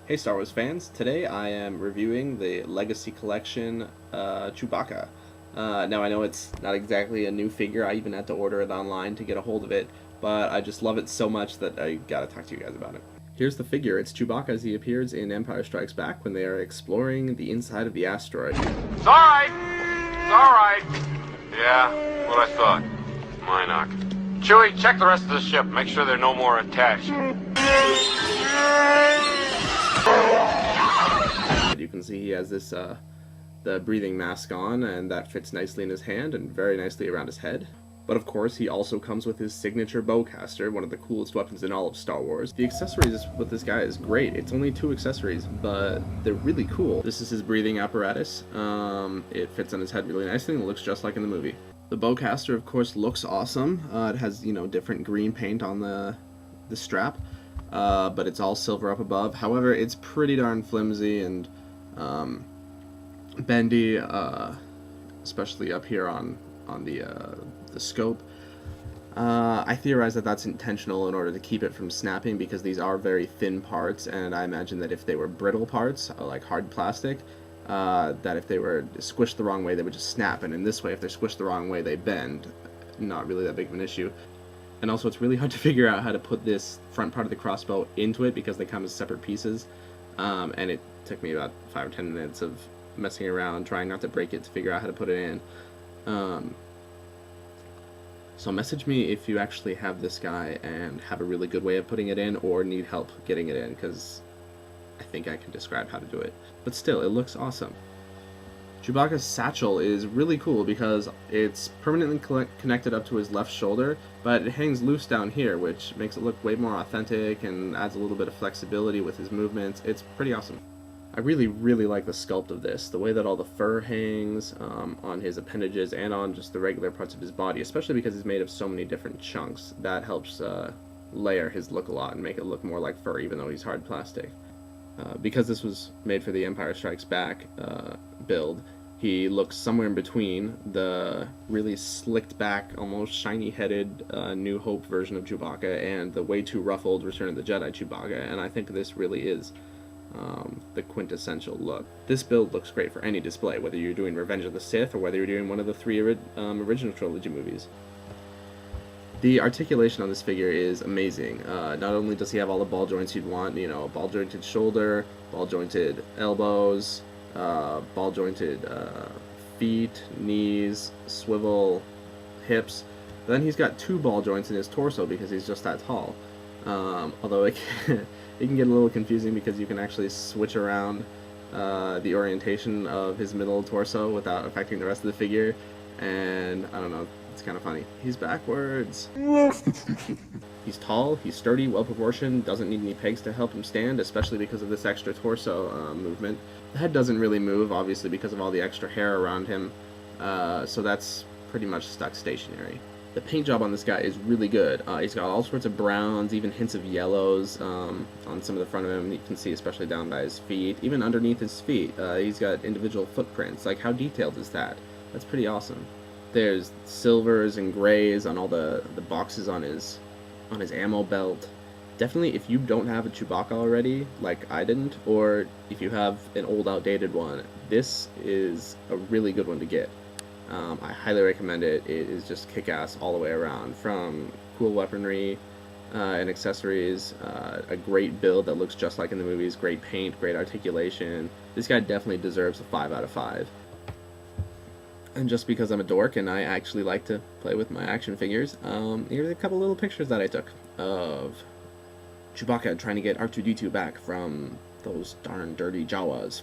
Hey Star Wars fans, today I am reviewing the Legacy Collection Chewbacca. Now I know it's not exactly a new figure, I even had to order it online to get a hold of it, but I just love it so much that I gotta talk to you guys about it. Here's the figure. It's Chewbacca as he appears in Empire Strikes Back when they are exploring the inside of the asteroid. It's alright! It's alright! Yeah, what I thought. Minoc. Chewie, check the rest of the ship. Make sure there are no more attached. You can see he has this the breathing mask on, and that fits nicely in his hand and very nicely around his head. But of course, he also comes with his signature bowcaster, one of the coolest weapons in all of Star Wars. The accessories with this guy is great. It's only 2 accessories, but they're really cool. This is his breathing apparatus. It fits on his head really nicely and it looks just like in the movie. The bowcaster, of course, looks awesome. It has, different green paint on the strap, but it's all silver up above. However, it's pretty darn flimsy and bendy, especially up here on the scope. I theorize that that's intentional in order to keep it from snapping, because these are very thin parts, and I imagine that if they were brittle parts, like hard plastic, that if they were squished the wrong way, they would just snap, and in this way, if they're squished the wrong way, they bend. Not really that big of an issue. And also, it's really hard to figure out how to put this front part of the crossbow into it, because they come as separate pieces, and it took me about 5 or 10 minutes of messing around, trying not to break it, to figure out how to put it in. So message me if you actually have this guy and have a really good way of putting it in, or need help getting it in, because I think I can describe how to do it. But still, it looks awesome. Chewbacca's satchel is really cool because it's permanently connected up to his left shoulder, but it hangs loose down here, which makes it look way more authentic and adds a little bit of flexibility with his movements. It's pretty awesome. I really like the sculpt of this, the way that all the fur hangs on his appendages and on just the regular parts of his body, especially because he's made of so many different chunks. That helps layer his look a lot and make it look more like fur, even though he's hard plastic. Because this was made for the Empire Strikes Back build, he looks somewhere in between the really slicked back, almost shiny-headed New Hope version of Chewbacca and the way too ruffled Return of the Jedi Chewbacca, and I think this really is the quintessential look. This build looks great for any display, whether you're doing Revenge of the Sith or whether you're doing one of the 3 original trilogy movies. The articulation on this figure is amazing. Not only does he have all the ball joints you'd want, ball jointed shoulder, ball jointed elbows, ball jointed feet, knees, swivel hips. Then he's got 2 ball joints in his torso because he's just that tall. Although it can get a little confusing because you can actually switch around the orientation of his middle torso without affecting the rest of the figure, and I don't know, it's kind of funny. He's backwards. He's tall, he's sturdy, well-proportioned, doesn't need any pegs to help him stand, especially because of this extra torso movement. The head doesn't really move, obviously, because of all the extra hair around him, so that's pretty much stuck stationary. The paint job on this guy is really good. He's got all sorts of browns, even hints of yellows on some of the front of him. You can see especially down by his feet, even underneath his feet. He's got individual footprints. Like, how detailed is that? That's pretty awesome. There's silvers and grays on all the boxes on his ammo belt. Definitely, if you don't have a Chewbacca already, like I didn't, or if you have an old outdated one, this is a really good one to get. I highly recommend it. It is just kick-ass all the way around, from cool weaponry and accessories, a great build that looks just like in the movies, great paint, great articulation. This guy definitely deserves a 5 out of 5. And just because I'm a dork and I actually like to play with my action figures, here's a couple little pictures that I took of Chewbacca trying to get R2-D2 back from those darn dirty Jawas.